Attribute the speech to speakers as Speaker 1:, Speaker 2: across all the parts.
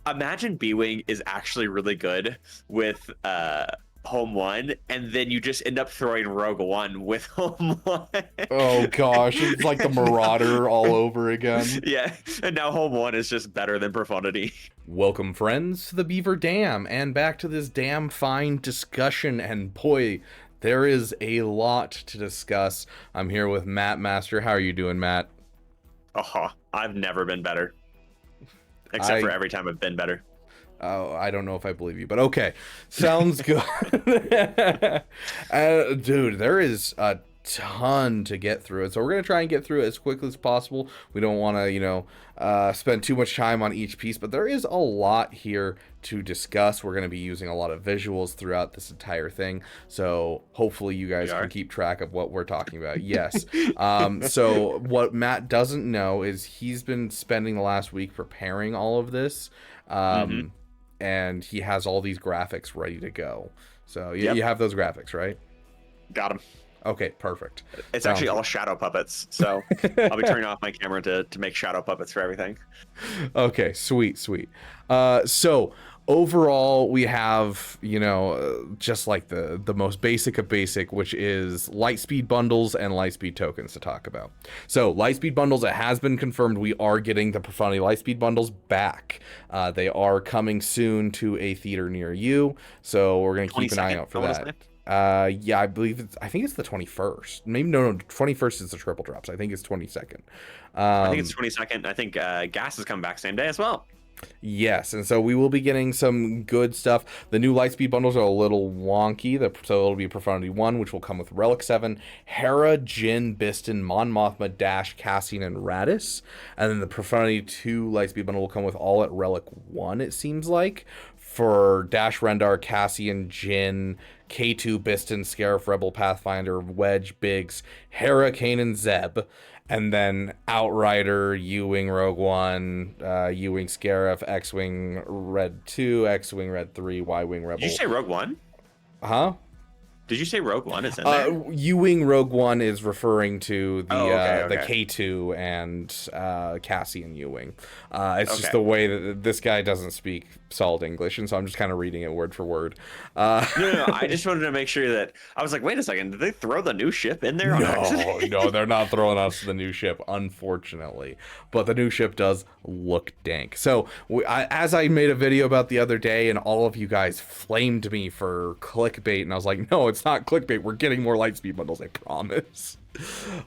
Speaker 1: Imagine B-Wing is actually really good with Home One, and then you just end up throwing Rogue One with Home One.
Speaker 2: Oh gosh, it's like the
Speaker 1: And
Speaker 2: Marauder all over again.
Speaker 1: yeah, and now Home One is just better than Profundity.
Speaker 2: Welcome, friends, to the Beaver Dam, and back to this damn fine discussion. And boy, there is a lot to discuss. I'm here with Matt Master. How are you doing, Matt?
Speaker 1: Oh, I've never been better, except
Speaker 2: I
Speaker 1: for every time I've been better.
Speaker 2: Oh, I don't know if I believe you, but okay. Sounds good. Dude, there is a ton to get through it. So we're going to try and get through it as quickly as possible. We don't want to, spend too much time on each piece, but there is a lot here to discuss. We're going to be using a lot of visuals throughout this entire thing. So hopefully you guys can keep track of what we're talking about. Yes. So what Matt doesn't know is he's been spending the last week preparing all of this. And he has all these graphics ready to go. So you have those graphics, right?
Speaker 1: Got him.
Speaker 2: Okay, perfect.
Speaker 1: It's actually all shadow puppets, so I'll be turning off my camera to make shadow puppets for everything.
Speaker 2: Okay, sweet. So overall, we have, just like the most basic of basic, which is Lightspeed bundles and Lightspeed tokens to talk about. So Lightspeed bundles, it has been confirmed we are getting the Profundity Lightspeed bundles back. They are coming soon to a theater near you, so we're going to keep an eye out for that. Yeah, I think it's the 21st. Maybe no, 21st is the triple drops. I think it's 22nd.
Speaker 1: I think it's 22nd. I think gas is coming back same day as well.
Speaker 2: Yes, and so we will be getting some good stuff. The new Lightspeed bundles are a little wonky, so it'll be Profundity 1, which will come with Relic 7, Hera, Jyn, Bistan, Mon Mothma, Dash, Cassian, and Radis. And then the Profundity 2 Lightspeed bundle will come with all at Relic 1, it seems like, for Dash, Rendar, Cassian, Jyn, K2, Bistan, Scarif, Rebel, Pathfinder, Wedge, Biggs, Hera, Kanan, Zeb. And then Outrider, U-Wing, Rogue One, U-Wing, Scarif, X-Wing, Red 2, X-Wing, Red 3, Y-Wing, Rebel.
Speaker 1: Did you say Rogue One?
Speaker 2: Huh?
Speaker 1: Did you say Rogue One is in there?
Speaker 2: U-Wing Rogue One is referring to the
Speaker 1: the
Speaker 2: K2 and Cassian U-Wing. It's just the way that this guy doesn't speak solid English, and so I'm just kind of reading it word for word.
Speaker 1: No. I just wanted to make sure that I was like, wait a second, did they throw the new ship in there on accident?
Speaker 2: No, they're not throwing us the new ship, unfortunately. But the new ship does look dank. So as I made a video about the other day, and all of you guys flamed me for clickbait, and I was like, no, it's not clickbait. We're getting more Lightspeed bundles, I promise.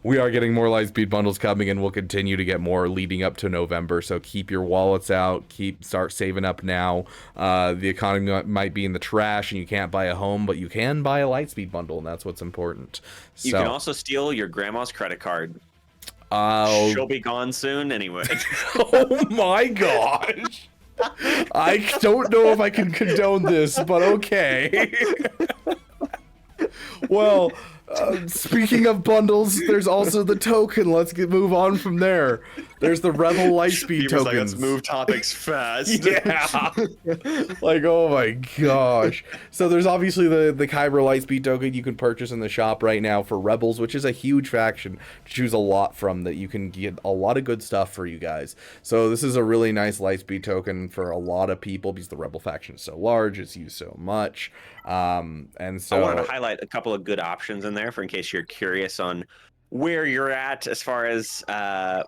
Speaker 2: We are getting more Lightspeed bundles coming, and we'll continue to get more leading up to November. So keep your wallets out. Start saving up now. The economy might be in the trash, and you can't buy a home, but you can buy a Lightspeed bundle, and that's what's important.
Speaker 1: You can also steal your grandma's credit card. She'll be gone soon anyway.
Speaker 2: Oh my gosh. I don't know if I can condone this, but okay. Well, speaking of bundles, there's also the token. Let's move on from there. There's the Rebel Lightspeed tokens.
Speaker 1: Like, let's move topics fast.
Speaker 2: Yeah. Like, oh my gosh. So there's obviously the Kyber Lightspeed token you can purchase in the shop right now for Rebels, which is a huge faction to choose a lot from, that you can get a lot of good stuff for you guys. So this is a really nice Lightspeed token for a lot of people because the Rebel faction is so large, it's used so much. And so
Speaker 1: I wanted to highlight a couple of good options in there for in case you're curious on where you're at as far as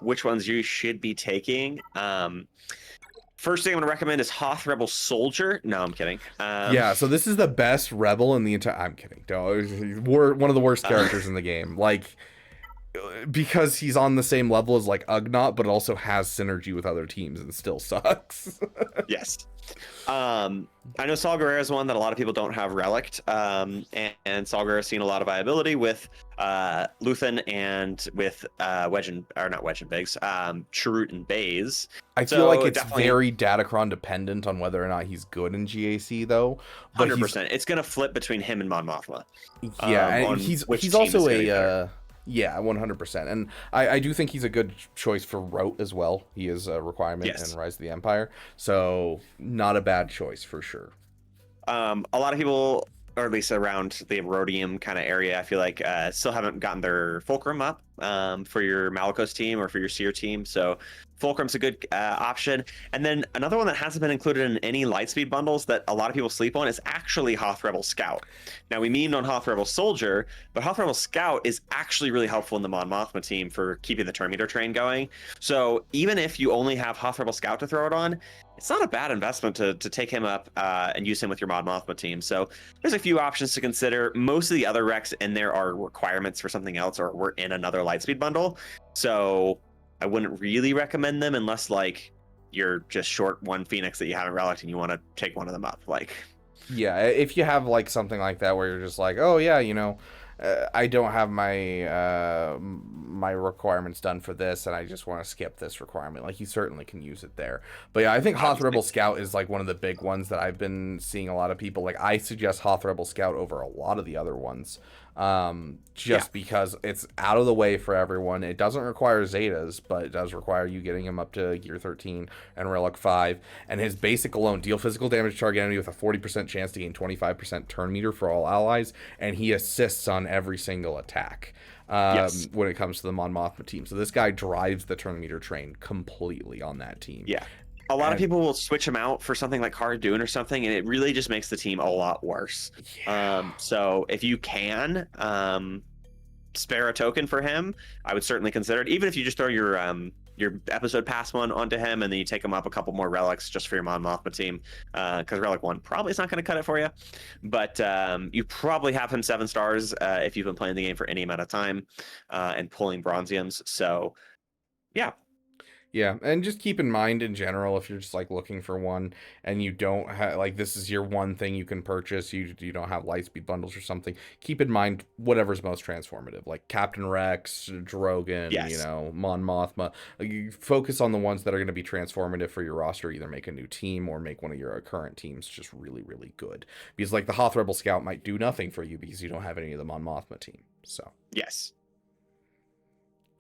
Speaker 1: which ones you should be taking. First thing I'm going to recommend is Hoth Rebel Soldier. No, I'm kidding.
Speaker 2: Yeah, so this is the best Rebel in the entire... I'm kidding. One of the worst characters in the game. Like, because he's on the same level as, like, Ugnaught, but also has synergy with other teams and still sucks.
Speaker 1: Yes. I know Saw Gerrera is one that a lot of people don't have relicked, and Saw Gerrera has seen a lot of viability with Luthen and with Biggs, Chirrut and Baze.
Speaker 2: I feel like it's very Datacron dependent on whether or not he's good in GAC, though.
Speaker 1: 100%. It's going to flip between him and Mon Mothma.
Speaker 2: Yeah, and he's also a... Yeah, 100%. And I do think he's a good choice for Rote as well. He is a requirement in Rise of the Empire. So not a bad choice for sure.
Speaker 1: A lot of people, or at least around the Rhodium kind of area, I feel like still haven't gotten their Fulcrum up. for your Malicos team or for your Seer team. So Fulcrum's a good option. And then another one that hasn't been included in any Lightspeed bundles that a lot of people sleep on is actually Hoth Rebel Scout. Now, we memed on Hoth Rebel Soldier, but Hoth Rebel Scout is actually really helpful in the Mon Mothma team for keeping the turn meter train going. So even if you only have Hoth Rebel Scout to throw it on, it's not a bad investment to take him up and use him with your Mon Mothma team. So there's a few options to consider. Most of the other Rex in there are requirements for something else or were in another Lightspeed bundle. So I wouldn't really recommend them unless like you're just short one Phoenix that you haven't relicked and you want to take one of them up. Like,
Speaker 2: yeah, if you have like something like that where you're just like, oh yeah, I don't have my requirements done for this, and I just want to skip this requirement. Like, you certainly can use it there. But yeah, I think Hoth Rebel Scout is like one of the big ones that I've been seeing a lot of people. Like, I suggest Hoth Rebel Scout over a lot of the other ones, because it's out of the way for everyone. It doesn't require Zetas, but it does require you getting him up to Gear 13 and Relic 5. And his basic alone, deal physical damage to target enemy with a 40% chance to gain 25% turn meter for all allies, and he assists on every single attack when it comes to the Mon Mothma team. So this guy drives the turn meter train completely on that team.
Speaker 1: Yeah. A lot of people will switch him out for something like Cara Dune or something, and it really just makes the team a lot worse. Yeah. So if you can spare a token for him, I would certainly consider it. Even if you just throw your episode pass one onto him, and then you take him up a couple more relics just for your Mon Mothma team, because Relic 1 probably is not going to cut it for you. But you probably have him 7 stars if you've been playing the game for any amount of time and pulling Bronziums. So, yeah.
Speaker 2: Yeah, and just keep in mind in general, if you're just like looking for one and you don't have like this is your one thing you can purchase, you don't have Lightspeed bundles or something, keep in mind whatever's most transformative, like Captain Rex, Drogon,
Speaker 1: Yes.
Speaker 2: Mon Mothma. Like, you focus on the ones that are going to be transformative for your roster, either make a new team or make one of your current teams just really, really good. Because like the Hoth Rebel Scout might do nothing for you because you don't have any of the Mon Mothma team. So
Speaker 1: yes,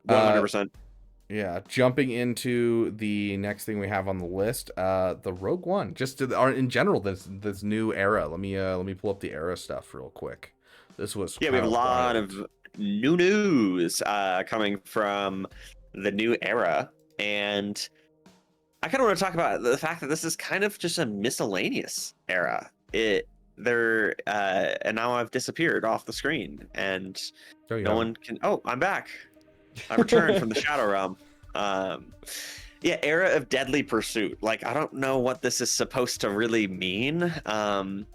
Speaker 1: 100%.
Speaker 2: Yeah, jumping into the next thing we have on the list, the Rogue One. Just in general, this new era. Let me pull up the era stuff real quick. This was
Speaker 1: we have a lot of new news coming from the new era, and I kind of want to talk about the fact that this is kind of just a miscellaneous era. And now I've disappeared off the screen, and no one can. Oh, I'm back. I returned from the Shadow Realm. Era of Deadly Pursuit. Like, I don't know what this is supposed to really mean,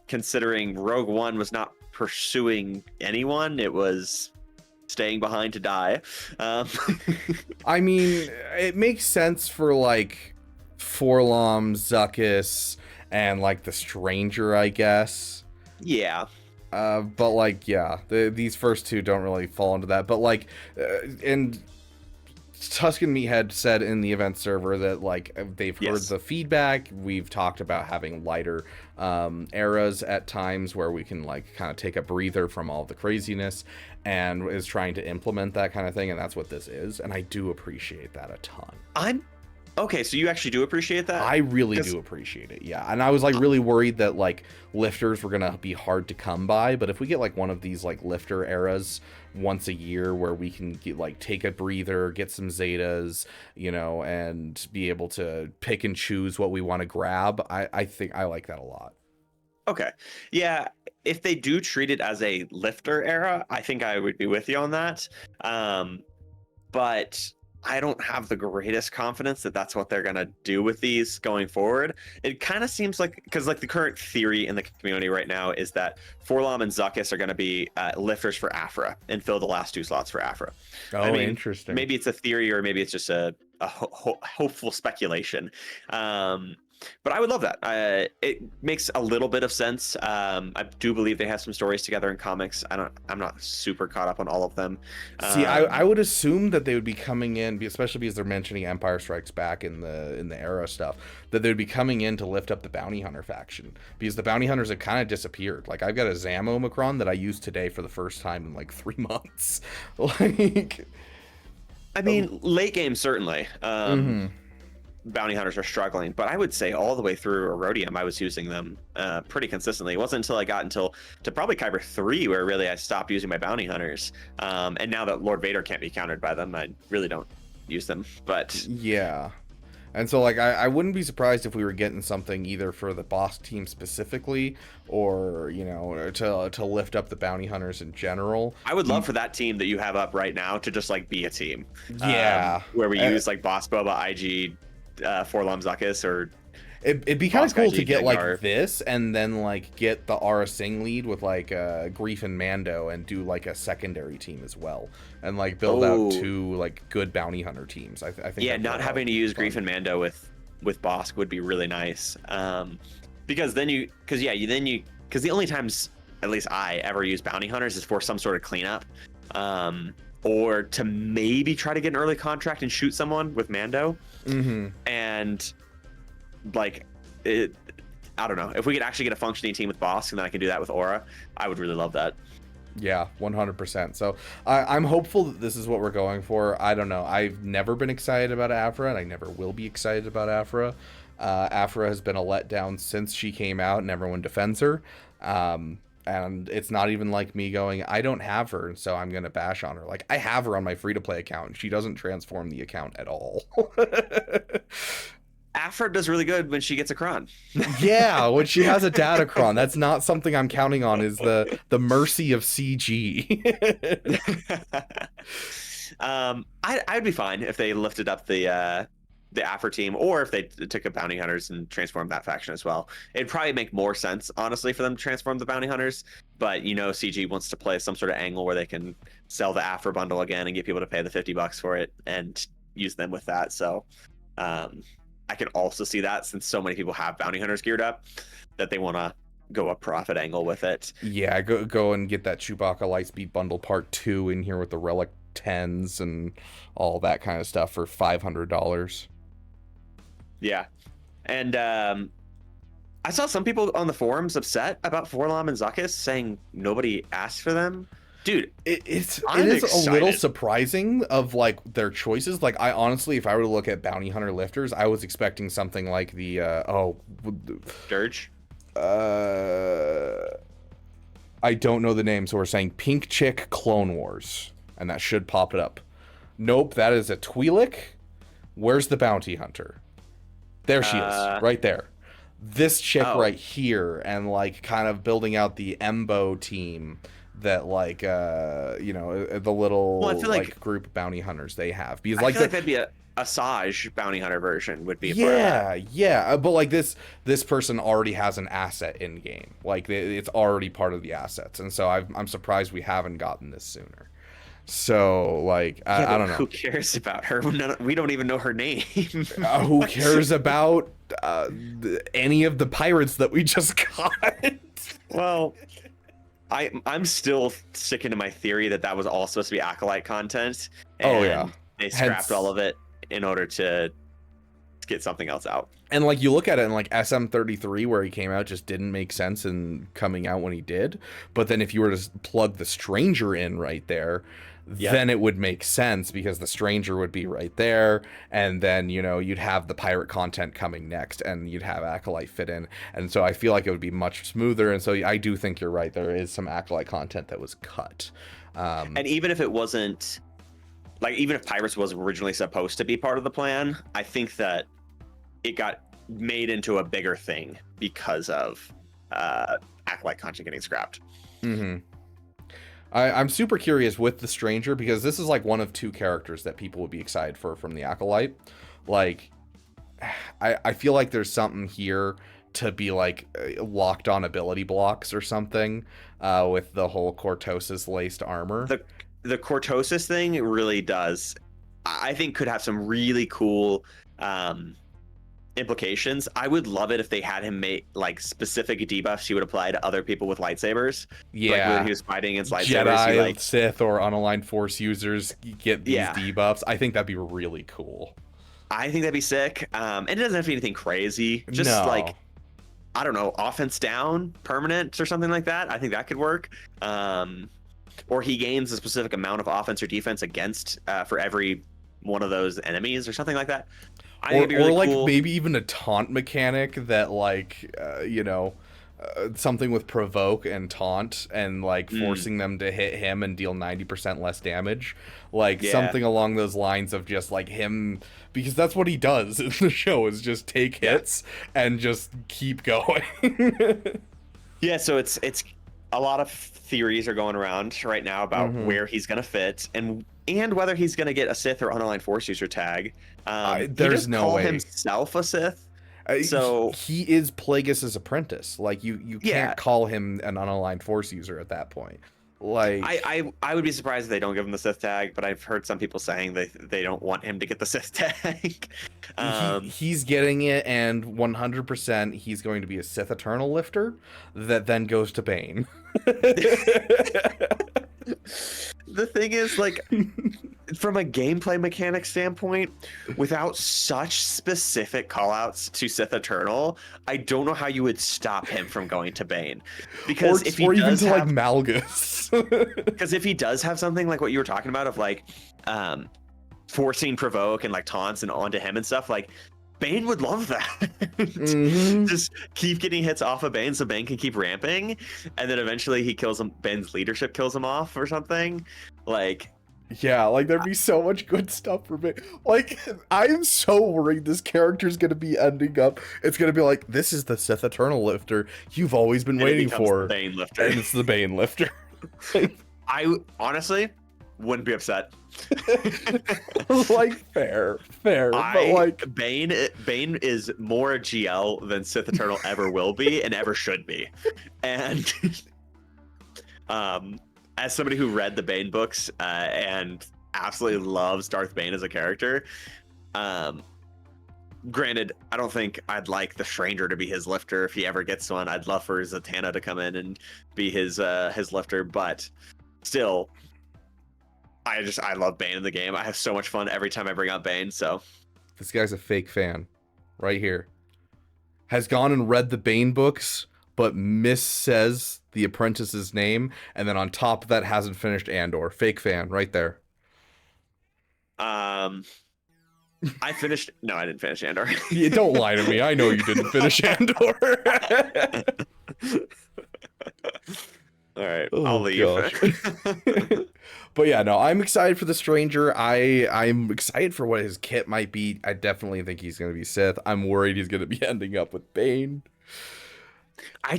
Speaker 1: considering Rogue One was not pursuing anyone. It was staying behind to die.
Speaker 2: I mean, it makes sense for, like, Forlom, Zuckuss, and, like, the Stranger, I guess.
Speaker 1: Yeah.
Speaker 2: But like, yeah, these first two don't really fall into that. But like, and Tuscan Meathead said in the event server that like they've heard the feedback. We've talked about having lighter eras at times where we can like kind of take a breather from all the craziness, and is trying to implement that kind of thing. And that's what this is. And I do appreciate that a ton.
Speaker 1: Okay, so you actually do appreciate that?
Speaker 2: I really do appreciate it, yeah. And I was like really worried that like lifters were gonna be hard to come by, but if we get like one of these like lifter eras once a year where we can get, like take a breather, get some Zetas, and be able to pick and choose what we want to grab, I think I like that a lot.
Speaker 1: Okay, yeah. If they do treat it as a lifter era, I think I would be with you on that. But I don't have the greatest confidence that that's what they're going to do with these going forward. It kind of seems like, because like the current theory in the community right now is that Forlom and Zuckuss are going to be lifters for Aphra and fill the last 2 slots for Aphra.
Speaker 2: Oh, interesting.
Speaker 1: Maybe it's a theory or maybe it's just a hopeful speculation. But I would love that. It makes a little bit of sense. I do believe they have some stories together in comics. I'm not super caught up on all of them.
Speaker 2: See, I would assume that they would be coming in, especially because they're mentioning Empire Strikes Back in the era stuff, that they'd be coming in to lift up the Bounty Hunter faction, because the Bounty Hunters have kind of disappeared. Like, I've got a Zamo Macron that I used today for the first time in like 3 months. Like,
Speaker 1: I mean, late game certainly. bounty hunters are struggling, but I would say all the way through Erodium, I was using them pretty consistently. It wasn't until I got to probably Kyber 3 where really I stopped using my bounty hunters. And now that Lord Vader can't be countered by them, I really don't use them. But
Speaker 2: yeah. And so, like, I wouldn't be surprised if we were getting something either for the boss team specifically, or, you know, to lift up the bounty hunters in general.
Speaker 1: I would love for that team that you have up right now to just, like, be a team.
Speaker 2: Yeah.
Speaker 1: Where we use, like, Boss Boba, IG, Forlom Zuckuss, or...
Speaker 2: It'd be kind of cool to get, like,
Speaker 1: Dengar.
Speaker 2: this, and then, like, get the Aura Singh lead with, like, Grief and Mando, and do, like, a secondary team as well. And, like, build out 2, like, good bounty hunter teams. I think.
Speaker 1: Yeah, not having to use Grief and Mando with Bosk would be really nice. Because then because the only times, at least I ever use bounty hunters is for some sort of cleanup. Or to maybe try to get an early contract and shoot someone with Mando.
Speaker 2: Mm-hmm.
Speaker 1: And... like I don't know, if we could actually get a functioning team with Bosk and then I can do that with Aura, I would really love that.
Speaker 2: Yeah, 100%. So I'm hopeful that this is what we're going for. I don't know, I've never been excited about Afra, and I never will be excited about Afra. Afra has been a letdown since she came out and everyone defends her, and it's not even like me going, I don't have her, and so I'm gonna bash on her. Like, I have her on my free-to-play account, and she doesn't transform the account at all.
Speaker 1: Afra does really good when she gets a cron.
Speaker 2: Yeah, when she has a Datacron. That's not something I'm counting on, is the mercy of CG.
Speaker 1: I'd be fine if they lifted up the Afra team, or if they took a bounty hunters and transformed that faction as well. It'd probably make more sense, honestly, for them to transform the bounty hunters. But, you know, CG wants to play some sort of angle where they can sell the Afra bundle again and get people to pay the $50 for it and use them with that. So, I can also see that, since so many people have bounty hunters geared up, that they want to go a profit angle with it.
Speaker 2: Yeah, go and get that Chewbacca Lightspeed bundle part 2 in here with the Relic 10s and all that kind of stuff for $500.
Speaker 1: Yeah. And I saw some people on the forums upset about Forlom and Zuckuss, saying nobody asked for them. Dude,
Speaker 2: it is
Speaker 1: excited.
Speaker 2: a little surprising of, like, their choices. Like, I honestly, if I were to look at bounty hunter lifters, I was expecting something like the
Speaker 1: Dirge.
Speaker 2: I don't know the name, so we're saying Pink Chick Clone Wars, and that should pop it up. Nope, that is a Twi'lek. Where's the bounty hunter? There she is, right there. This chick right here, and, like, kind of building out the Embo team that, like, you know, the little,
Speaker 1: I feel like
Speaker 2: group of bounty hunters they have. Because,
Speaker 1: I feel like that'd be a Saj bounty hunter version would be.
Speaker 2: Yeah, but, like, this person already has an asset in game. Like, it's already part of the assets, and so I'm surprised we haven't gotten this sooner. So, like, I don't know.
Speaker 1: Who cares about her? We don't even know her name.
Speaker 2: Who cares about any of the pirates that we just got?
Speaker 1: Well, I'm still sticking to my theory that was all supposed to be Acolyte content. And they scrapped all of it in order to get something else out. And,
Speaker 2: like, you look at it, and, like, SM33, where he came out, just didn't make sense in coming out when he did. But then if you were to plug the Stranger in right there, then it would make sense, because the Stranger would be right there, and then, you know, you'd have the pirate content coming next, and you'd have Acolyte fit in. And so I feel like it would be much smoother, and so I do think you're right, there is some Acolyte content that was cut. And even if it wasn't, like, even if Pirates was originally supposed to be part of the plan, I think that it got made into a bigger thing because of Acolyte content getting scrapped. Mm-hmm. I'm super curious with the Stranger, because this is, like, one of 2 characters that people would be excited for from the Acolyte. Like, I feel like there's something here to be, like, locked on ability blocks or something with the whole Cortosis laced armor.
Speaker 1: The Cortosis thing really does, I think, could have some really cool implications. I would love it if they had him make, like, specific debuffs he would apply to other people with lightsabers.
Speaker 2: Yeah,
Speaker 1: like when he was fighting against lightsabers,
Speaker 2: Jedi,
Speaker 1: like,
Speaker 2: Sith, or unaligned Force users get these debuffs. I think that'd be really cool.
Speaker 1: I think that'd be sick. And it doesn't have to be anything crazy. Just like, I don't know, offense down, permanent, or something like that. I think that could work. Or he gains a specific amount of offense or defense against for every one of those enemies, or something like that. I think it'd be really
Speaker 2: like
Speaker 1: cool.
Speaker 2: maybe even a taunt mechanic that like something with provoke and taunt and like forcing them to hit him and deal 90% less damage, like
Speaker 1: Yeah.
Speaker 2: something along those lines of just like him, because that's what he does in the show, is just take hits and just keep going.
Speaker 1: Yeah, so it's a lot of theories are going around right now about where he's gonna fit and whether he's gonna get a Sith or unaligned Force user tag. He
Speaker 2: there's
Speaker 1: does
Speaker 2: no
Speaker 1: call
Speaker 2: way.
Speaker 1: himself a Sith. So
Speaker 2: he is Plagueis' apprentice. Like you
Speaker 1: Yeah.
Speaker 2: can't call him an unaligned Force user at that point. Like
Speaker 1: I would be surprised if they don't give him the Sith tag, but I've heard some people saying they don't want him to get the Sith tag.
Speaker 2: He's getting it, and 100% he's going to be a Sith Eternal lifter that then goes to Bane.
Speaker 1: The thing is, like, from a gameplay mechanic standpoint, without such specific callouts to Sith Eternal, I don't know how you would stop him from going to Bane. Because if he
Speaker 2: or even
Speaker 1: does
Speaker 2: to
Speaker 1: have,
Speaker 2: like Malgus.
Speaker 1: because if he does have something like what you were talking about of like forcing provoke and like taunts and onto him and stuff, like Bane would love that. Just keep getting hits off of Bane so Bane can keep ramping, and then eventually he kills him. Bane's leadership kills him off or something. Like,
Speaker 2: yeah, like there'd be so much good stuff for Bane. Like, I'm so worried this character's gonna be ending up. It's gonna be like, this is the Sith Eternal lifter you've always been waiting for,
Speaker 1: the Bane lifter.
Speaker 2: and it's the Bane lifter.
Speaker 1: I honestly wouldn't be upset.
Speaker 2: Like fair, but like
Speaker 1: Bane is more a GL than Sith Eternal ever will be and ever should be. And as somebody who read the Bane books and absolutely loves Darth Bane as a character, granted, I don't think I'd like the Stranger to be his lifter if he ever gets one. I'd love for Zatanna to come in and be his lifter, but still, I love Bane in the game. I have so much fun every time I bring up Bane. So
Speaker 2: this guy's a fake fan, right here. Has gone and read the Bane books, but missays the apprentice's name, and then on top of that hasn't finished Andor. Fake fan, right there.
Speaker 1: I finished. No, I didn't finish Andor.
Speaker 2: Yeah, don't lie to me. I know you didn't finish Andor.
Speaker 1: All right,
Speaker 2: Oh,
Speaker 1: I'll leave.
Speaker 2: But yeah, no, I'm excited for the Stranger. I'm excited for what his kit might be. I definitely think he's going to be Sith. I'm worried he's going to be ending up with Bane.
Speaker 1: I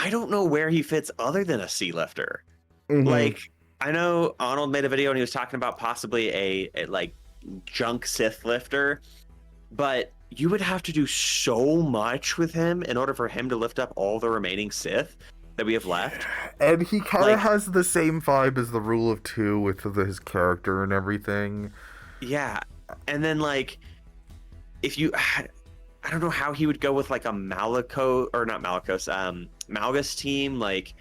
Speaker 1: don't know where he fits other than a sea lifter. Like, I know Arnold made a video and he was talking about possibly a like junk Sith lifter, but you would have to do so much with him in order for him to lift up all the remaining Sith that we have left.
Speaker 2: And he kind of has the same vibe as the Rule of Two with his character and everything.
Speaker 1: Yeah. And then, like, if you... I don't know how he would go with, like, a Malgus team, like...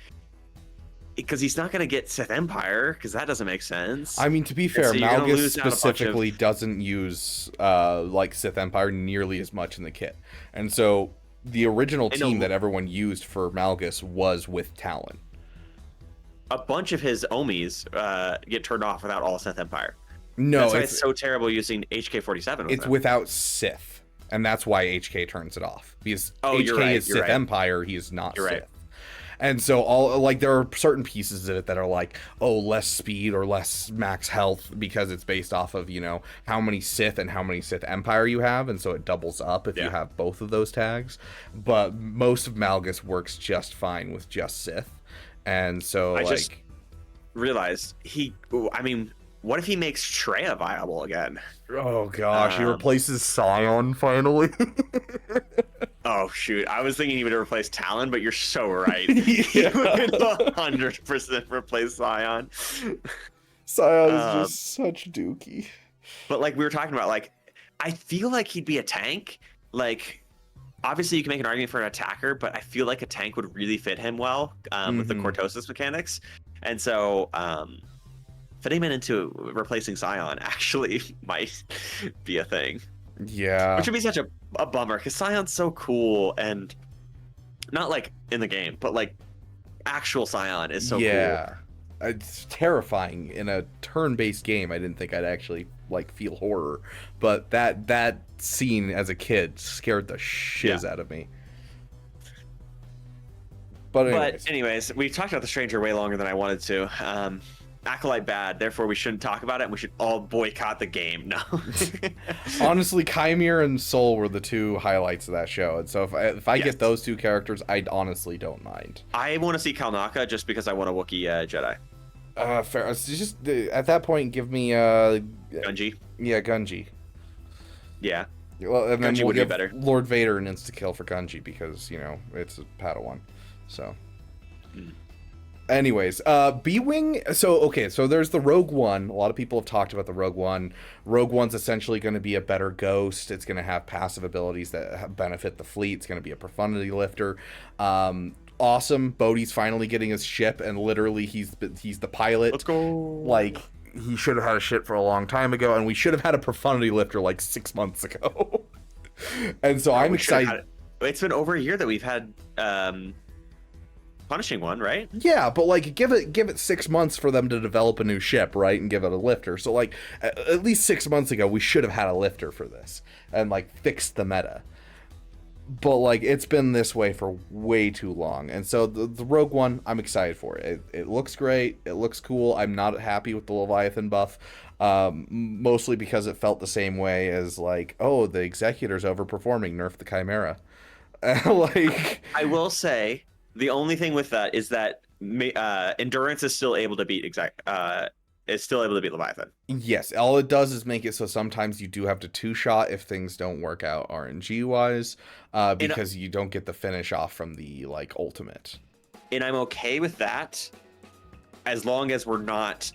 Speaker 1: Because he's not going to get Sith Empire, because that doesn't make sense.
Speaker 2: I mean, to be fair,
Speaker 1: so
Speaker 2: Malgus specifically doesn't use, like, Sith Empire nearly as much in the kit. And so... the original team that everyone used for Malgus was with Talon.
Speaker 1: A bunch of his Omis get turned off without all Sith Empire.
Speaker 2: No,
Speaker 1: that's why it's so terrible using HK-47.
Speaker 2: It's without Sith, and that's why HK turns it off. Because
Speaker 1: you're
Speaker 2: HK
Speaker 1: right,
Speaker 2: is Sith Empire, he is not
Speaker 1: you're
Speaker 2: Sith.
Speaker 1: Right.
Speaker 2: And so all like there are certain pieces of it that are like, oh, less speed or less max health because it's based off of, you know, how many Sith and how many Sith Empire you have, and so it doubles up if you have both of those tags. But most of Malgus works just fine with just Sith. And so
Speaker 1: I just realized what if he makes Traya viable again?
Speaker 2: Oh gosh, he replaces Scion finally.
Speaker 1: Oh shoot, I was thinking he would replace Talon, but you're so right. He would 100% replace Scion.
Speaker 2: Scion is just such dookie.
Speaker 1: But like we were talking about, like I feel like he'd be a tank. Like obviously you can make an argument for an attacker, but I feel like a tank would really fit him well with the Cortosis mechanics. And so fitting him into replacing Scion actually might be a thing.
Speaker 2: Yeah.
Speaker 1: Which would be such a bummer, because Scion's so cool, and not like in the game, but like actual Scion is so cool.
Speaker 2: Yeah. It's terrifying in a turn-based game. I didn't think I'd actually like feel horror, but that scene as a kid scared the shiz out of me. But
Speaker 1: anyways, we talked about the Stranger way longer than I wanted to. Acolyte bad, therefore we shouldn't talk about it, and we should all boycott the game. No.
Speaker 2: honestly, Chimere and Soul were the two highlights of that show, and so if I get those two characters, I honestly don't mind.
Speaker 1: I want to see Kalnaka just because I want a Wookiee Jedi.
Speaker 2: Fair. It's just at that point, give me
Speaker 1: Gunji.
Speaker 2: Yeah, Gunji.
Speaker 1: Yeah.
Speaker 2: Well, and then
Speaker 1: Gunji
Speaker 2: we'll
Speaker 1: would be
Speaker 2: give
Speaker 1: better.
Speaker 2: Lord Vader an insta kill for Gunji because it's a Padawan. So. Anyways, B-Wing, so there's the Rogue One. A lot of people have talked about the Rogue One. Rogue One's essentially going to be a better ghost. It's going to have passive abilities that benefit the fleet. It's going to be a profundity lifter. Awesome. Bodhi's finally getting his ship, and literally he's the pilot.
Speaker 1: Let's go.
Speaker 2: Like, he should have had a ship for a long time ago, and we should have had a profundity lifter like 6 months ago. And so I'm excited.
Speaker 1: It's been over a year that we've had Punishing One, right?
Speaker 2: Yeah, but like give it 6 months for them to develop a new ship, right, and give it a lifter. So like at least 6 months ago, we should have had a lifter for this and like fixed the meta. But like it's been this way for way too long, and so the Rogue One, I'm excited for it. It looks great. It looks cool. I'm not happy with the Leviathan buff, mostly because it felt the same way as like, oh, the Executor's overperforming, nerf the Chimera. Like,
Speaker 1: I will say. The only thing with that is that endurance is still able to beat Leviathan.
Speaker 2: Yes, all it does is make it so sometimes you do have to two-shot if things don't work out RNG wise, because you don't get the finish off from the like ultimate.
Speaker 1: And I'm okay with that, as long as we're not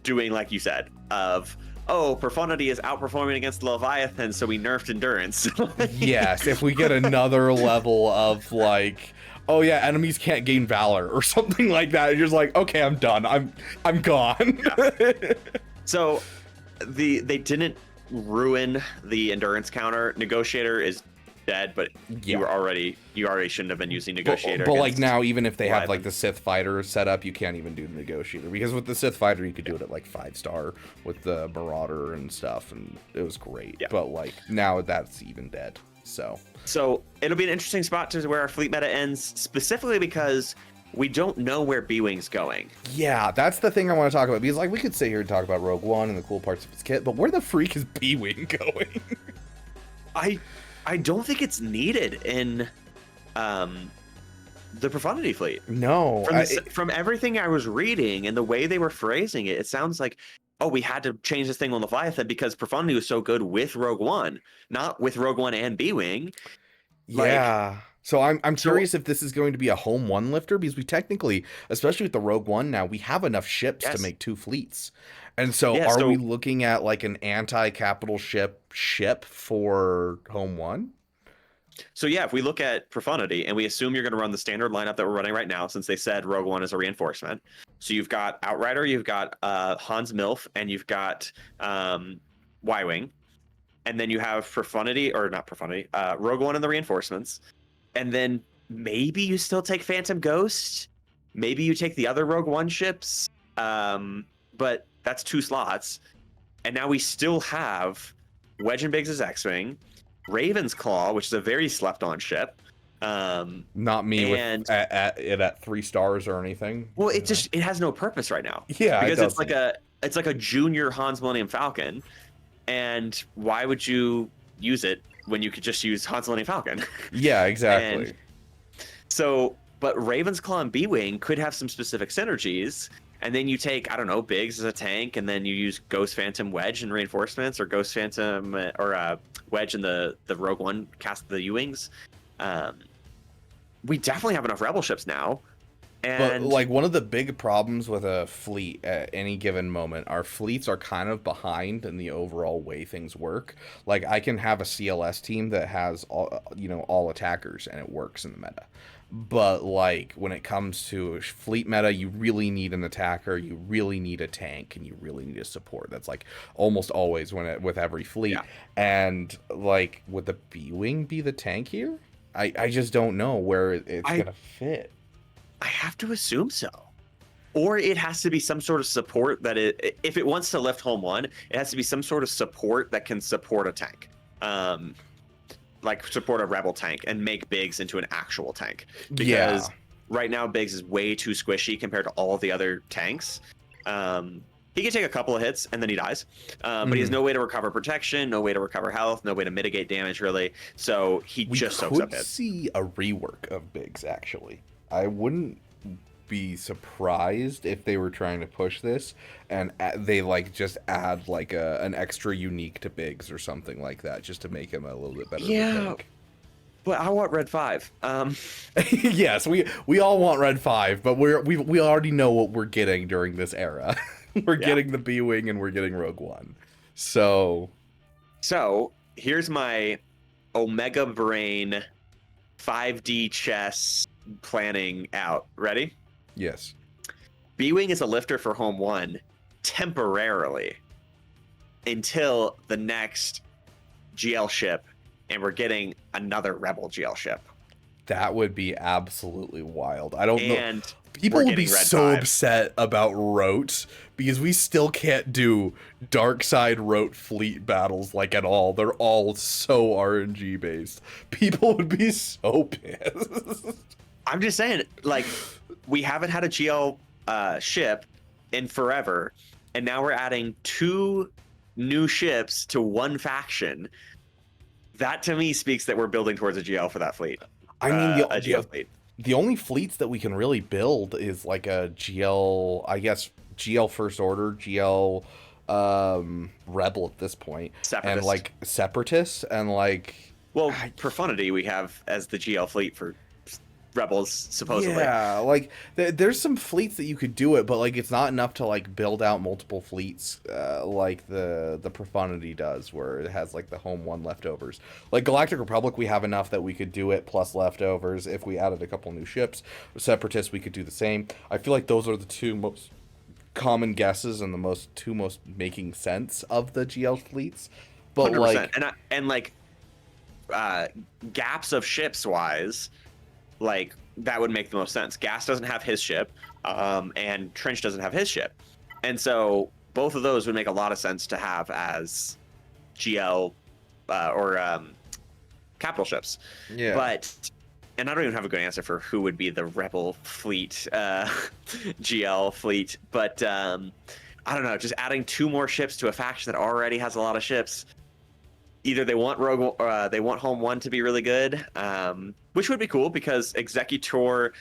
Speaker 1: doing like you said of. Oh, Profundity is outperforming against Leviathan, so we nerfed endurance.
Speaker 2: Yes, if we get another level of like, oh yeah, enemies can't gain valor or something like that, you're just like, okay, I'm done. I'm gone.
Speaker 1: Yeah. So they didn't ruin the endurance counter. Negotiator is dead, but you already shouldn't have been using Negotiator.
Speaker 2: But like now, even if they have like the Sith Fighter set up, you can't even do the Negotiator, because with the Sith Fighter you could do it at like 5-star with the Marauder and stuff, and it was great. Yeah. But like now that's even dead. So it'll be an interesting spot to where our fleet meta ends, specifically because we don't know where B-Wing's going. Yeah, that's the thing I want to talk about, because like we could sit here and talk about Rogue One and the cool parts of its kit, but where the freak is B-Wing going?
Speaker 1: I don't think it's needed in the Profundity fleet.
Speaker 2: No.
Speaker 1: From everything I was reading and the way they were phrasing it, it sounds like, oh, we had to change this thing on Leviathan because Profundity was so good with Rogue One, not with Rogue One and B-Wing.
Speaker 2: Yeah. So I'm curious if this is going to be a home one lifter, because we technically, especially with the Rogue One now, we have enough ships to make 2 fleets. And so are we looking at like an anti-capital ship for home one?
Speaker 1: So yeah, if we look at Profundity and we assume you're going to run the standard lineup that we're running right now, since they said Rogue One is a reinforcement. So you've got Outrider, you've got Hans Milf, and you've got Y-Wing. And then you have Rogue One and the reinforcements. And then maybe you still take Phantom Ghost. Maybe you take the other Rogue One ships. But that's 2 slots. And now we still have Wedge and Biggs' X-Wing, Raven's Claw, which is a very slept-on ship.
Speaker 2: Not me at 3 stars or anything.
Speaker 1: Well, it has no purpose right now.
Speaker 2: Yeah,
Speaker 1: because it's like a junior Han's Millennium Falcon. And why would you use it when you could just use Han's Millennium Falcon?
Speaker 2: Yeah, exactly.
Speaker 1: But Raven's Claw and B-Wing could have some specific synergies. And then you take, I don't know, Biggs as a tank, and then you use Ghost Phantom Wedge and reinforcements, or Ghost Phantom or Wedge and the Rogue One cast the U-Wings. We definitely have enough Rebel ships now. And
Speaker 2: but like one of the big problems with a fleet at any given moment, our fleets are kind of behind in the overall way things work. Like I can have a CLS team that has all attackers and it works in the meta. But like when it comes to fleet meta, you really need an attacker, you really need a tank, and you really need a support. That's like almost always with every fleet. Yeah. And like would the B-Wing be the tank here? I just don't know where it's gonna fit.
Speaker 1: I have to assume so. or it has to be some sort of support that if it wants to lift home one, it has to be some sort of support that can support a tank. Like support a rebel tank and make Biggs into an actual tank. Because right now Biggs is way too squishy compared to all the other tanks. He can take a couple of hits and then he dies. But he has no way to recover protection, no way to recover health, no way to mitigate damage really. So he just soaks up hits.
Speaker 2: We could see a rework of Biggs actually. I wouldn't be surprised if they were trying to push this and they like just add like an extra unique to Biggs or something like that just to make him a little bit better.
Speaker 1: Yeah, but I want Red 5.
Speaker 2: Yes, we all want Red 5, but we already know what we're getting during this era. We're getting the B-Wing and we're getting Rogue One. So here's my Omega Brain 5D chess planning out. Ready? Yes.
Speaker 1: B-Wing is a lifter for Home 1 temporarily until the next GL ship, and we're getting another Rebel GL ship.
Speaker 2: That would be absolutely wild. I don't know. People would be
Speaker 1: so
Speaker 2: upset about Rote because we still can't do dark side Rote fleet battles like at all. They're all so RNG based. People would be so pissed.
Speaker 1: I'm just saying, like, we haven't had a GL ship in forever, and now we're adding 2 new ships to one faction. That to me speaks that we're building towards a GL for that fleet.
Speaker 2: I mean,
Speaker 1: a GL fleet.
Speaker 2: The only fleets that we can really build is like a GL, I guess, GL First Order, GL Rebel at this point.
Speaker 1: Separatist.
Speaker 2: And like Separatists and like...
Speaker 1: Well, Profundity we have as the GL fleet for Rebels, supposedly.
Speaker 2: Yeah, like there's some fleets that you could do it, but like it's not enough to like build out multiple fleets like the Profundity does, where it has like the Home 1 leftovers. Like Galactic Republic, we have enough that we could do it plus leftovers. If we added a couple new ships, Separatists, we could do the same. I feel like those are the 2 most common guesses and the two most making sense of the GL fleets. But
Speaker 1: 100%. Like gaps of ships wise, like that would make the most sense. Gas doesn't have his ship, and Trench doesn't have his ship, and so both of those would make a lot of sense to have as GL or capital ships.
Speaker 2: Yeah.
Speaker 1: And I don't even have a good answer for who would be the Rebel fleet, GL fleet, but I don't know. Just adding 2 more ships to a faction that already has a lot of ships. Either they want they want Home 1 to be really good, which would be cool because Executrix,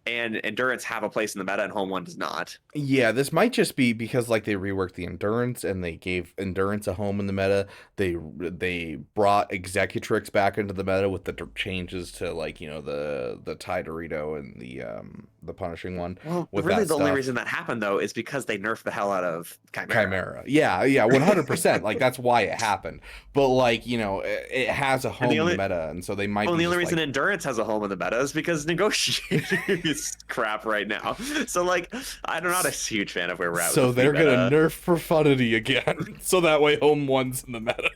Speaker 1: and Endurance have a place in the meta, and Home 1 does not.
Speaker 2: Yeah, this might just be because like they reworked the Endurance and they gave Endurance a home in the meta. They brought Executrix back into the meta with the changes to like, you know, the TIE Dorito and the Punishing One.
Speaker 1: Well, really the only reason that happened though is because they nerfed the hell out of Chimera.
Speaker 2: Yeah, 100%. Like that's why it happened. But like, you know, it has a home in the meta, and so they might.
Speaker 1: Well, the only reason Endurance has a home in the meta is because Negotiator is crap right now. So like, I'm not a huge fan of where we're at.
Speaker 2: So they're gonna nerf Profundity again, so that way Home 1's in the meta.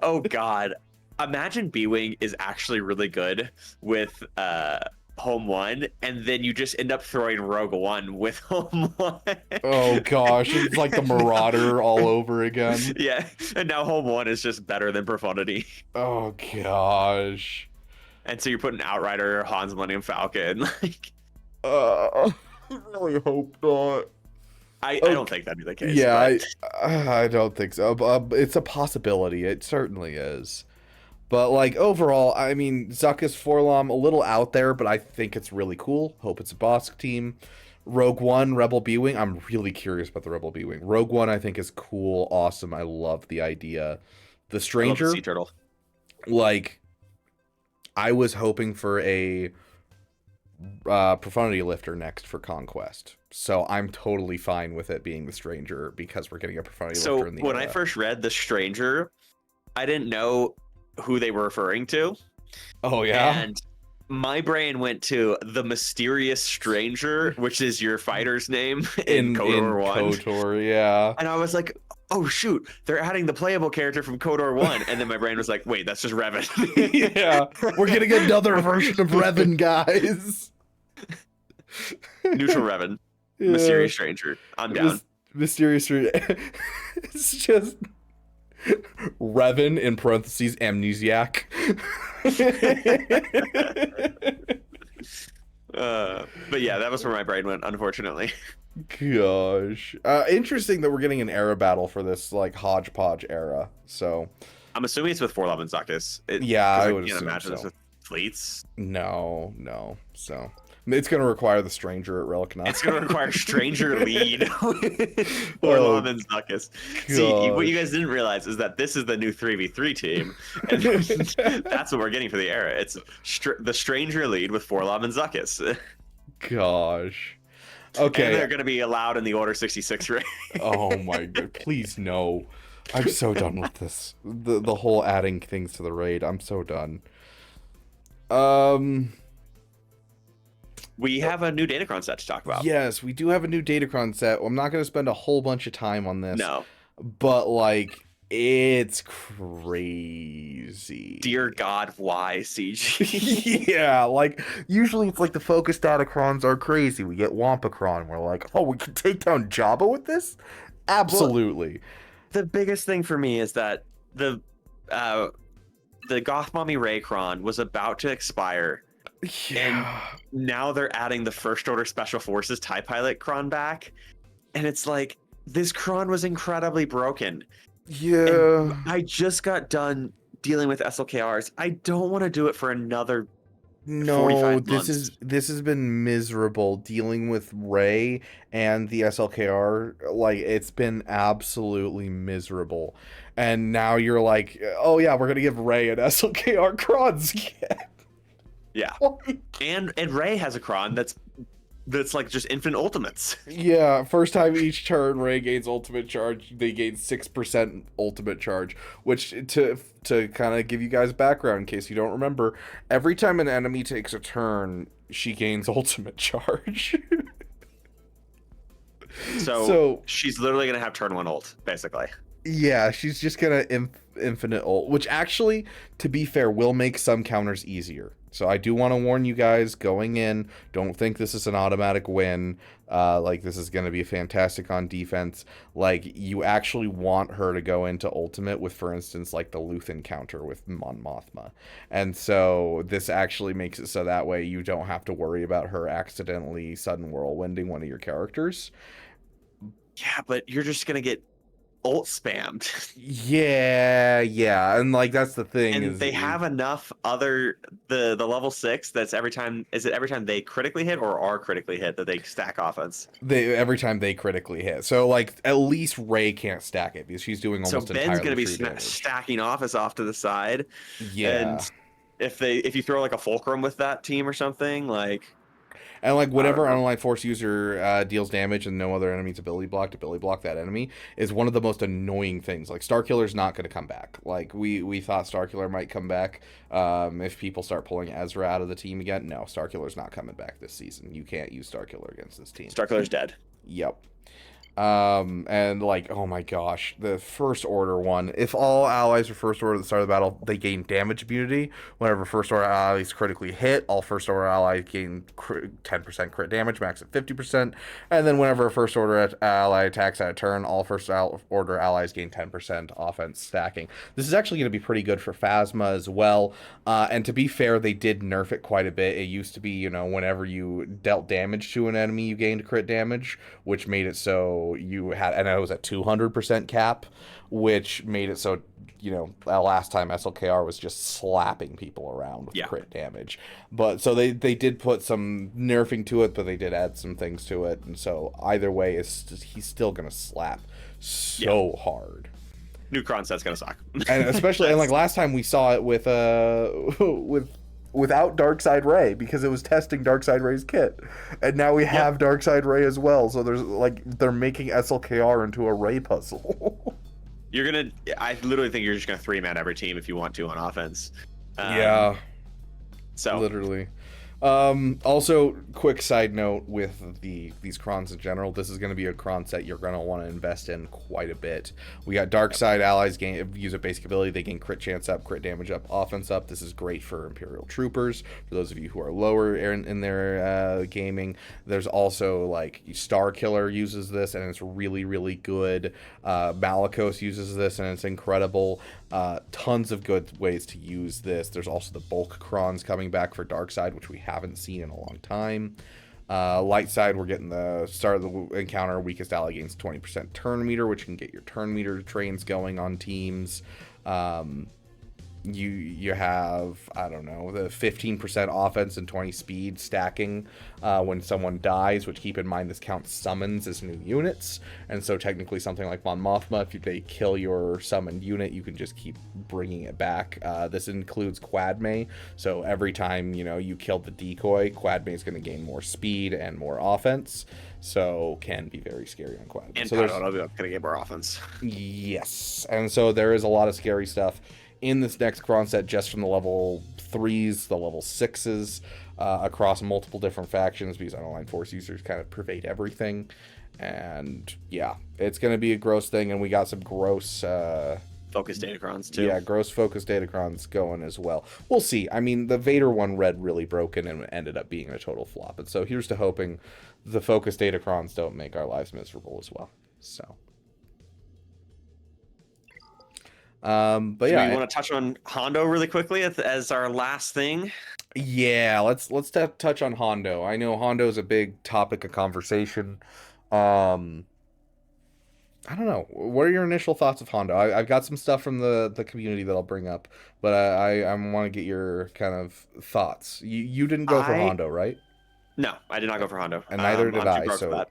Speaker 1: Oh god. Imagine B-Wing is actually really good with Home 1, and then you just end up throwing Rogue One with Home 1.
Speaker 2: Oh gosh, it's like the Marauder all over again.
Speaker 1: Yeah, and now Home 1 is just better than Profundity.
Speaker 2: Oh gosh.
Speaker 1: And so you're putting Outrider, Han's Millennium Falcon, like...
Speaker 2: I really hope not.
Speaker 1: I don't think that'd be the case.
Speaker 2: Yeah, but... I don't think so. It's a possibility. It certainly is. But, like, overall, I mean, Zuckuss Forlom, a little out there, but I think it's really cool. Hope it's a Bosk team. Rogue One, Rebel B-Wing. I'm really curious about the Rebel B-Wing. Rogue One, I think, is cool, awesome. I love the idea. The Stranger,
Speaker 1: I love the Sea Turtle.
Speaker 2: Like, I was hoping for a Profundity Lifter next for Conquest. So I'm totally fine with it being the Stranger because we're getting a Profundity Lifter in the
Speaker 1: when I first read the Stranger, I didn't know who they were referring to.
Speaker 2: Oh yeah.
Speaker 1: And my brain went to the Mysterious Stranger, which is your fighter's name in KOTOR 1.
Speaker 2: KOTOR, yeah.
Speaker 1: And I was like, oh shoot, they're adding the playable character from KOTOR 1. And then my brain was like, wait, that's just Revan.
Speaker 2: Yeah, we're getting another version of Revan, guys.
Speaker 1: Neutral Revan.
Speaker 2: Yeah.
Speaker 1: Mysterious Stranger. I'm down.
Speaker 2: Mysterious Stranger. It's just Revan in parentheses amnesiac.
Speaker 1: But yeah, that was where my brain went, unfortunately.
Speaker 2: Gosh. Interesting that we're getting an era battle for this like hodgepodge era. So
Speaker 1: I'm assuming it's with Forlov and Zuckuss.
Speaker 2: Yeah, I would
Speaker 1: can't
Speaker 2: assume
Speaker 1: imagine
Speaker 2: so.
Speaker 1: this with fleets.
Speaker 2: No. So it's gonna require the stranger at Relic
Speaker 1: It's going to require Stranger lead. Forlov and Zuckuss. See, what you guys didn't realize is that this is the new 3v3 team. And that's what we're getting for the era. It's the Stranger lead with Forlov and Zuckuss.
Speaker 2: Gosh. Okay.
Speaker 1: And they're going to be allowed in the Order 66 raid.
Speaker 2: Oh my god, please no. I'm so done with this. The whole adding things to the raid. I'm so done.
Speaker 1: We have a new Datacron set to talk about.
Speaker 2: Yes, we do have a new Datacron set. I'm not going to spend a whole bunch of time on this.
Speaker 1: No.
Speaker 2: But like it's crazy.
Speaker 1: Dear God, why CG?
Speaker 2: Yeah, like usually it's like the focus Datacrons are crazy. We get Wampacron. We're like, oh, we can take down Jabba with this? Absolutely.
Speaker 1: Well, the biggest thing for me is that the Goth Mommy Raycron was about to expire.
Speaker 2: Yeah.
Speaker 1: And now they're adding the First Order Special Forces TIE Pilot Cron back. And it's like, this Cron was incredibly broken.
Speaker 2: Yeah.
Speaker 1: And I just got done dealing with SLKRs. I don't want to do it for another 45 months.
Speaker 2: This has been miserable dealing with Ray and the SLKR. Like, it's been absolutely miserable. And now you're like, oh yeah, we're gonna give Ray an SLKR Crons again.
Speaker 1: Yeah. And Ray has a Cron that's like just infinite ultimates.
Speaker 2: Yeah, first time each turn Ray gains ultimate charge, they gain 6% ultimate charge, which to kind of give you guys background in case you don't remember, every time an enemy takes a turn, she gains ultimate charge.
Speaker 1: So she's literally going to have turn 1 ult, basically.
Speaker 2: Yeah, she's just going to infinite ult, which actually, to be fair, will make some counters easier. So I do want to warn you guys going in, don't think this is an automatic win. Like, this is going to be fantastic on defense. Like, you actually want her to go into ultimate with, for instance, like the Luthen counter with Mon Mothma. And so this actually makes it so that way you don't have to worry about her accidentally sudden whirlwinding one of your characters.
Speaker 1: Yeah, but you're just going to get ult spammed.
Speaker 2: Yeah, and like that's the thing.
Speaker 1: And they have enough the level 6 that's every time they critically hit or are critically hit that they stack offense.
Speaker 2: Every time they critically hit. So like at least Ray can't stack it because she's doing almost entirely. So Ben's gonna be
Speaker 1: stacking office off to the side.
Speaker 2: Yeah.
Speaker 1: And if you throw like a Fulcrum with that team or something, like.
Speaker 2: And like whatever unaligned force user deals damage and no other enemy's ability block that enemy is one of the most annoying things. Like Starkiller's not going to come back. Like we thought Starkiller might come back if people start pulling Ezra out of the team again. No, Starkiller's not coming back this season. You can't use Starkiller against this team.
Speaker 1: Starkiller's dead.
Speaker 2: Yep. And like, oh my gosh, the First Order one, if all allies are First Order at the start of the battle, they gain damage immunity. Whenever First Order allies critically hit, all First Order allies gain 10% crit damage, max at 50%. And then whenever a First Order ally attacks at a turn, all First Order allies gain 10% offense stacking. This is actually going to be pretty good for Phasma as well. And to be fair, they did nerf it quite a bit. It used to be, whenever you dealt damage to an enemy, you gained crit damage, which made it so you had, and it was at 200% cap, which made it so, last time SLKR was just slapping people around with crit damage. But so they did put some nerfing to it, but they did add some things to it. And so either way, he's still going to slap so hard.
Speaker 1: New Cron set's going to suck.
Speaker 2: And especially, and like last time we saw it with without Darkseid Ray, because it was testing Darkseid Ray's kit, and now we have Darkseid Ray as well. So there's like they're making SLKR into a Ray puzzle.
Speaker 1: I literally think you're just gonna 3-man every team if you want to on offense.
Speaker 2: Yeah.
Speaker 1: So
Speaker 2: literally, Also, quick side note with these crons in general, this is going to be a cron set you're going to want to invest in quite a bit. We got dark side allies use a basic ability, they gain crit chance up, crit damage up, offense up. This is great for Imperial troopers. For those of you who are lower in their gaming, there's also like Star Killer uses this and it's really really good. Malicos uses this and it's incredible. Tons of good ways to use this. There's also the bulk crons coming back for dark side, which we haven't seen in a long time. Light side, we're getting the start of the encounter, weakest ally gains 20% turn meter, which can get your turn meter trains going on teams. You have, I don't know, the 15% offense and 20 speed stacking when someone dies, which, keep in mind, this counts summons as new units, and so technically something like Mon Mothma, if they kill your summoned unit, you can just keep bringing it back. This includes Quadme, so every time you killed the decoy, Quadme is going to gain more speed and more offense, so can be very scary on Quadme.
Speaker 1: And
Speaker 2: so
Speaker 1: there's going to get more offense.
Speaker 2: Yes, and so there is a lot of scary stuff in this next cron set, just from the level 3s, the level 6s, across multiple different factions, because online force users kind of pervade everything. And yeah, it's going to be a gross thing, and we got some gross
Speaker 1: focus Datacrons too.
Speaker 2: Yeah, gross focus Datacrons going as well. We'll see. I mean, the Vader one read really broken and ended up being a total flop. And so here's to hoping the focus Datacrons don't make our lives miserable as well. So but yeah,
Speaker 1: we want to touch on Hondo really quickly as our last thing.
Speaker 2: Yeah, let's touch on Hondo. I know Hondo is a big topic of conversation. I don't know. What are your initial thoughts of Hondo? I've got some stuff from the community that I'll bring up, but I want to get your kind of thoughts. You didn't go for Hondo, right?
Speaker 1: No, I did not go for Hondo,
Speaker 2: and neither did I. So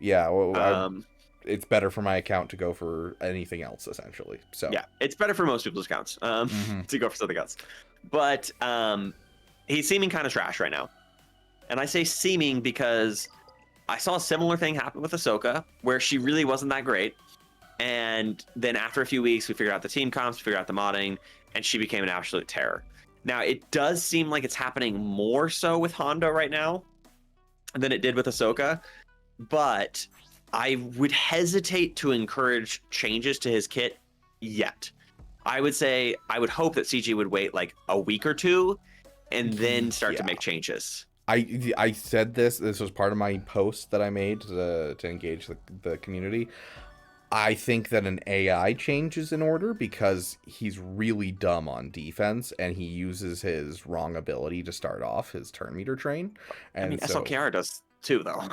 Speaker 2: yeah, well, it's better for my account to go for anything else, essentially. So
Speaker 1: yeah, it's better for most people's accounts to go for something else. But he's seeming kind of trash right now, and I say seeming because I saw a similar thing happen with Ahsoka, where she really wasn't that great, and then after a few weeks, we figured out the team comps, figured out the modding, and she became an absolute terror. Now it does seem like it's happening more so with Hondo right now than it did with Ahsoka, but I would hesitate to encourage changes to his kit yet. I would hope that CG would wait like a week or two and then start to make changes.
Speaker 2: I said this was part of my post that I made to engage the community. I think that an AI change is in order because he's really dumb on defense and he uses his wrong ability to start off his turn meter train. And
Speaker 1: I mean, SLKR does too, though.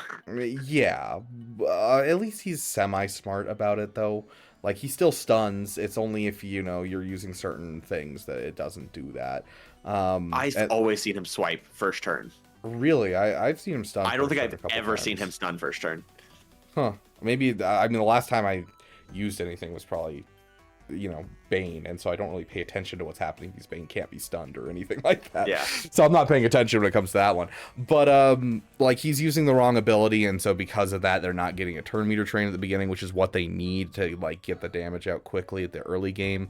Speaker 2: Yeah, at least he's semi-smart about it, though. Like, he still stuns. It's only if, you're using certain things that it doesn't do that.
Speaker 1: I've always seen him swipe first turn.
Speaker 2: Really? I've seen him stun.
Speaker 1: I don't think I've ever seen him stun first turn.
Speaker 2: Huh. Maybe, I mean, the last time I used anything was probably, Bane, and so I don't really pay attention to what's happening because Bane can't be stunned or anything like that.
Speaker 1: Yeah.
Speaker 2: So I'm not paying attention when it comes to that one. But, like, he's using the wrong ability, and so because of that, they're not getting a turn meter train at the beginning, which is what they need to, like, get the damage out quickly at the early game.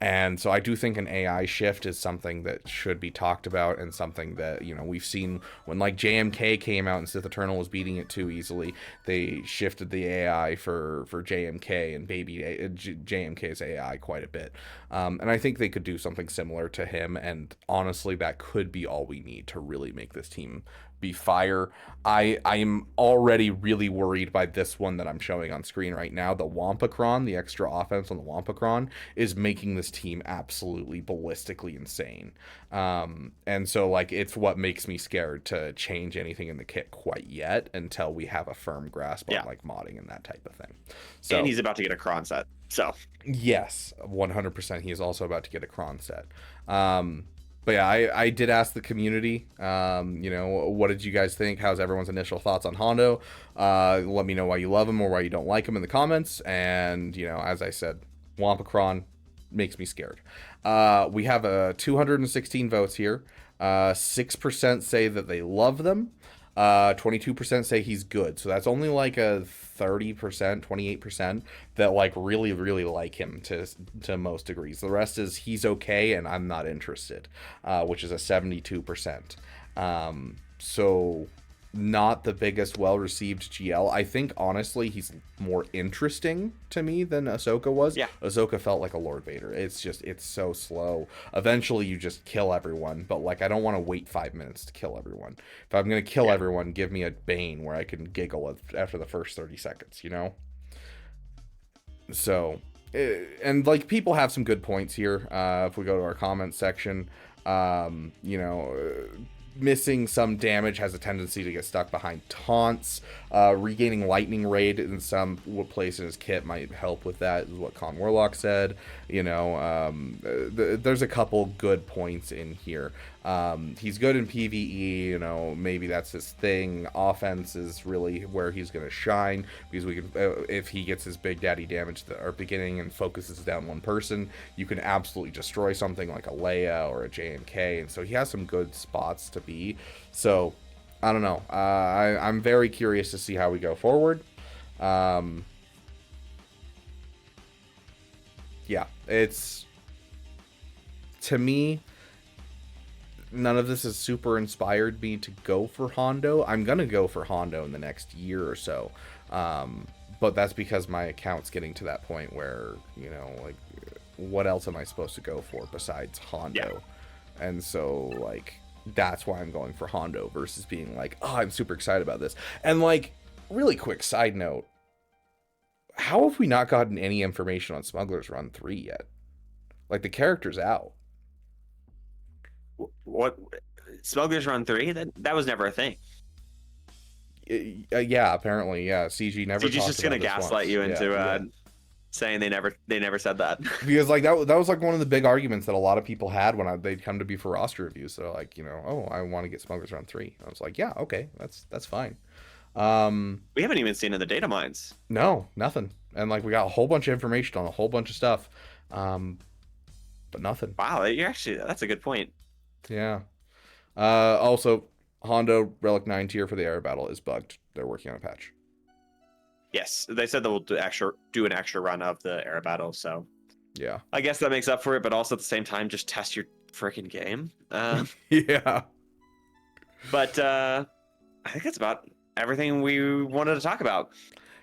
Speaker 2: And so I do think an AI shift is something that should be talked about, and something that, we've seen when, like, JMK came out and Sith Eternal was beating it too easily. They shifted the AI for JMK and babied JMK's AI quite a bit. And I think they could do something similar to him, and honestly, that could be all we need to really make this team be fire. I am already really worried by this one that I'm showing on screen right now. The Wampacron, the extra offense on the Wampacron, is making this team absolutely ballistically insane. And so, like, it's what makes me scared to change anything in the kit quite yet until we have a firm grasp on like modding and that type of thing. So, and
Speaker 1: he's about to get a cron set. So
Speaker 2: yes, 100%. He is also about to get a cron set. But yeah, I did ask the community, what did you guys think? How's everyone's initial thoughts on Hondo? Let me know why you love him or why you don't like him in the comments. And, as I said, Wampacron makes me scared. We have 216 votes here. 6% say that they love them. 22% say he's good. So that's only like a 30%, 28% that like really, really like him to most degrees. The rest is he's okay and I'm not interested, which is a 72%. So not the biggest well-received GL. I think, honestly, he's more interesting to me than Ahsoka was.
Speaker 1: Yeah.
Speaker 2: Ahsoka felt like a Lord Vader. It's so slow. Eventually, you just kill everyone, but, like, I don't want to wait 5 minutes to kill everyone. If I'm going to kill everyone, give me a Bane where I can giggle after the first 30 seconds, you know? So, and, like, people have some good points here. If we go to our comments section, you know... missing some damage has a tendency to get stuck behind taunts. Regaining lightning raid in some place in his kit might help with that, is what Con Warlock said. You know, there's a couple good points in here. He's good in PvE, you know, maybe that's his thing. Offense is really where he's going to shine, because we can, if he gets his Big Daddy damage at the beginning and focuses down one person, you can absolutely destroy something like a Leia or a JMK, and so he has some good spots to be. So, I don't know. I'm very curious to see how we go forward. Yeah, it's, to me, none of this has super inspired me to go for Hondo. I'm going to go for Hondo in the next year or so. But that's because my account's getting to that point where, you know, like, what else am I supposed to go for besides Hondo? Yeah. And so, like, that's why I'm going for Hondo versus being like, oh, I'm super excited about this. And, like, really quick side note, how have we not gotten any information on Smuggler's Run 3 yet? Like, the character's out.
Speaker 1: What? Smuggler's Run 3? That was never a thing.
Speaker 2: Yeah, apparently, yeah. CG never.
Speaker 1: CG's just gonna gaslight you into saying they never said that.
Speaker 2: Because, like, that was like one of the big arguments that a lot of people had when they'd come to be for roster reviews. They're like, you know, oh, I want to get Smuggler's Run 3. I was like, yeah, okay, that's fine.
Speaker 1: We haven't even seen in the data mines.
Speaker 2: No, nothing. And, like, we got a whole bunch of information on a whole bunch of stuff, but nothing.
Speaker 1: Wow, that's a good point.
Speaker 2: Yeah. Also, Hondo Relic 9 tier for the air battle is bugged. They're working on a patch.
Speaker 1: Yes, they said they'll do an extra run of the air battle, so
Speaker 2: yeah,
Speaker 1: I guess that makes up for it. But also at the same time, just test your freaking game.
Speaker 2: Yeah.
Speaker 1: But I think that's about everything we wanted to talk about.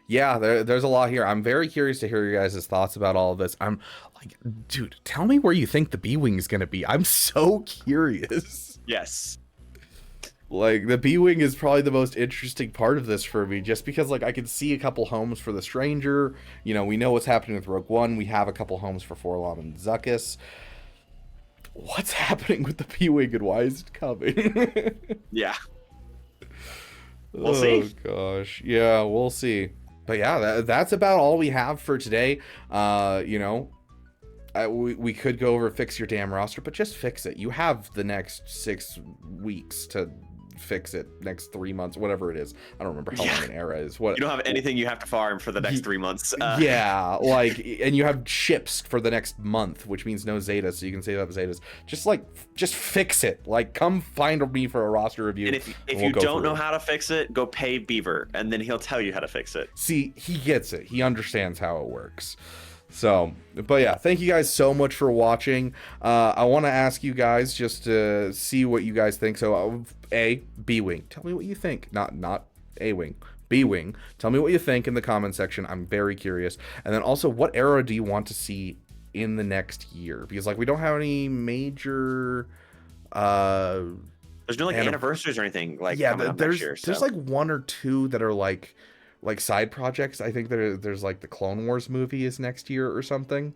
Speaker 2: Yeah, there's a lot here. I'm very curious to hear your guys' thoughts about all of this. I'm like, dude, tell me where you think the B-Wing is going to be. I'm so curious.
Speaker 1: Yes.
Speaker 2: Like, the B-Wing is probably the most interesting part of this for me, just because, like, I can see a couple homes for the Stranger. You know, we know what's happening with Rogue One. We have a couple homes for Forlom and Zuckuss. What's happening with the B-Wing and why is it coming?
Speaker 1: Yeah. We'll see.
Speaker 2: Oh, gosh. Yeah, we'll see. But yeah, that's about all we have for today. You know, we could go over fix your damn roster, but just fix it. You have the next 6 weeks to fix it, next 3 months, whatever it is. I don't remember how long an era is. What,
Speaker 1: you don't have anything you have to farm for the next 3 months.
Speaker 2: Yeah, like, and you have ships for the next month, which means no Zetas, so you can save up Zetas. Just fix it. Like, come find me for a roster review.
Speaker 1: And if you don't know how to fix it, go pay Beaver, and then he'll tell you how to fix it.
Speaker 2: See, he gets it. He understands how it works. So, but yeah, thank you guys so much for watching. I want to ask you guys just to see what you guys think. So, B-Wing, tell me what you think. Not A-Wing, B-Wing. Tell me what you think in the comment section. I'm very curious. And then also, what era do you want to see in the next year? Because, like, we don't have any major...
Speaker 1: there's no, like, anniversaries or anything, like, coming up next year.
Speaker 2: There's, like, 1 or 2 that are, like side projects. I think there's like the Clone Wars movie is next year or something,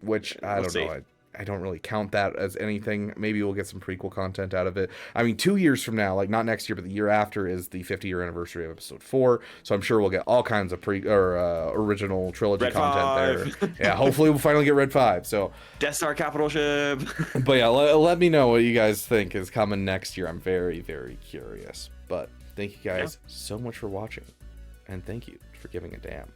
Speaker 2: which I don't know. I don't really count that as anything. Maybe we'll get some prequel content out of it. I mean, 2 years from now, like not next year, but the year after is the 50-year anniversary of Episode 4. So I'm sure we'll get all kinds of original trilogy
Speaker 1: Red
Speaker 2: content
Speaker 1: 5.
Speaker 2: there. Yeah, hopefully we'll finally get Red 5. So
Speaker 1: Death Star capital ship.
Speaker 2: But yeah, let me know what you guys think is coming next year. I'm very, very curious. But thank you guys so much for watching, and thank you for giving a damn.